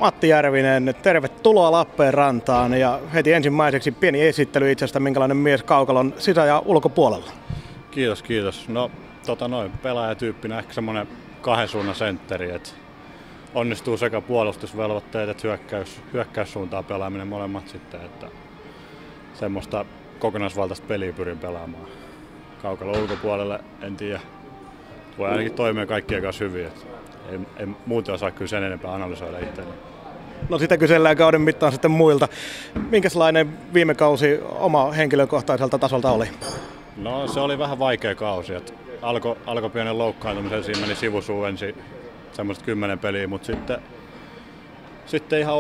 Matti Järvinen, tervetuloa Lappeenrantaan ja heti ensimmäiseksi pieni esittely itsestä, minkälainen mies kaukalon sisä- ja ulkopuolella. Kiitos. No pelaajatyyppinä ehkä semmoinen kahden suunnan sentteri, että onnistuu sekä puolustusvelvoitteet että hyökkäyssuuntaan pelaaminen molemmat sitten, että semmoista kokonaisvaltaista peliä pyrin pelaamaan. Kaukalon ulkopuolelle en tiedä, voi ainakin toimia kaikkien kanssa hyvin, että en muuten osaa kyllä sen enempää analysoida itseäni. No sitä kysellään kauden mittaan sitten muilta. Minkälainen viime kausi oma henkilökohtaiselta tasolta oli? No se oli vähän vaikea kausi. Alkoi pienen loukkaantumisen, siinä meni sivusuu ensin semmoista 10 peliä, mutta sitten ihan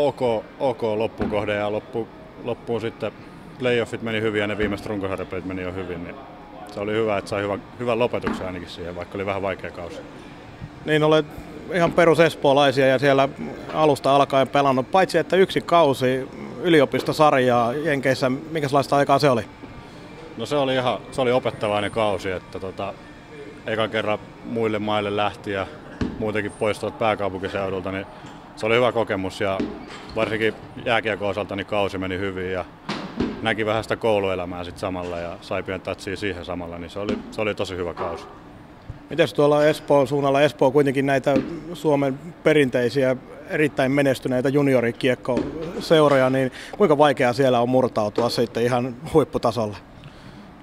ok loppukohde ja loppuun sitten playoffit meni hyvin ja ne viimeiset runkosarjapelit meni jo hyvin. Niin se oli hyvä, että sai hyvän lopetuksen ainakin siihen, vaikka oli vähän vaikea kausi. Niin olet ihan perus espoolaisia ja siellä alusta alkaen pelannut, paitsi että yksi kausi yliopistosarjaa Jenkeissä, minkälaista aikaa se oli? No se oli opettavainen kausi, että ekan kerran muille maille lähti ja muutenkin poistuvat pääkaupunkiseudulta, niin se oli hyvä kokemus ja varsinkin jääkiekon osalta niin kausi meni hyvin ja näki vähän sitä kouluelämää sitten samalla ja sai pian tatsia siihen samalla, niin se oli tosi hyvä kausi. Mites tuolla Espoon suunnalla? Espoo kuitenkin näitä Suomen perinteisiä erittäin menestyneitä juniorikiekko-seuroja, niin kuinka vaikeaa siellä on murtautua sitten ihan huipputasolla?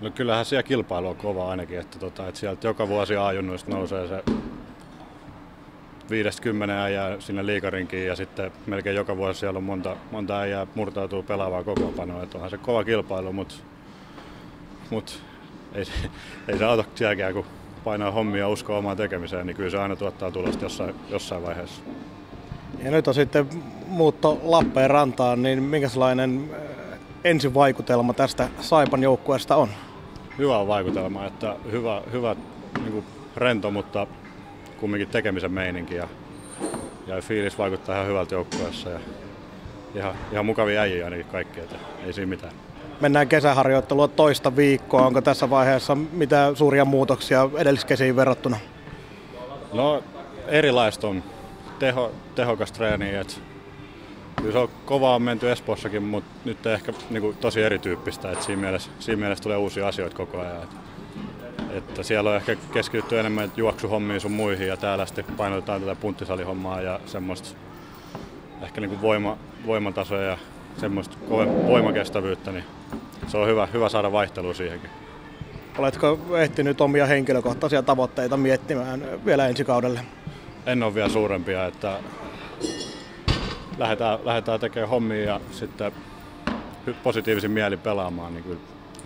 No kyllähän siellä kilpailu on kova ainakin, että sieltä joka vuosi A-junnuista nousee se 5-10 äijää sinne liigarinkiin ja sitten melkein joka vuosi siellä on monta äijää murtautuu pelaavaa kokoonpanoa. Onhan se kova kilpailu, mutta ei se auta sielläkään, kun painaa hommia ja uskoo omaan tekemiseen, niin kyllä se aina tuottaa tulosta jossain vaiheessa. Ja nyt on sitten muutto Lappeenrantaan, niin minkälainen ensivaikutelma tästä Saipan joukkueesta on? Hyvä vaikutelma, että hyvä niin kuin rento, mutta kumminkin tekemisen meininki ja fiilis vaikuttaa ihan hyvältä joukkueessa ja ihan mukavia äijiä ainakin kaikki, että ei siinä mitään. Mennään kesäharjoittelua toista viikkoa. Onko tässä vaiheessa mitään suuria muutoksia edelliskesiin verrattuna? No erilaista on. Tehokas treeni. Kyllä se on kovaa menty Espoossakin, mutta nyt ehkä niin tosi erityyppistä. Että siinä mielessä tulee uusia asioita koko ajan. Että siellä on ehkä keskitytty enemmän juoksuhommiin sun muihin ja täällä sitten painotetaan tätä punttisalihommaa ja semmoista ehkä niin voimatasoja ja semmoista voimakestävyyttä, niin se on hyvä saada vaihtelua siihenkin. Oletko ehtinyt omia henkilökohtaisia tavoitteita miettimään vielä ensi kaudelle? En ole vielä suurempia, että lähdetään tekemään hommia ja sitten positiivisin mieli pelaamaan, niin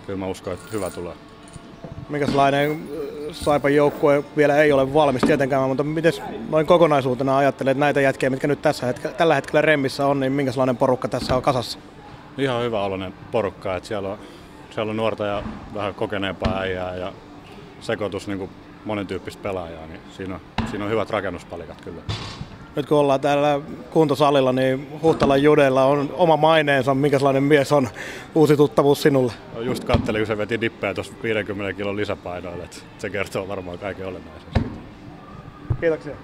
kyllä mä uskon, että hyvä tulee. Minkälainen Saipan joukkue vielä ei ole valmis tietenkään, mutta miten noin kokonaisuutena ajattelet näitä jätkiä, mitkä nyt tällä hetkellä remmissä on, niin minkälainen porukka tässä on kasassa? Ihan hyvä oloinen porukka, että siellä on nuorta ja vähän kokeneempaa äijää ja sekoitus niin kuin monentyyppistä pelaajaa, niin siinä on hyvät rakennuspalikat kyllä. Nyt kun ollaan täällä kuntosalilla, niin Huhtalan Judella on oma maineensa. Minkälainen mies on uusi tuttavuus sinulle? Just katselin, kun se veti dippejä tuossa 50 kilon lisäpainoille, että se kertoo varmaan kaiken olennaisesti. Kiitoksia.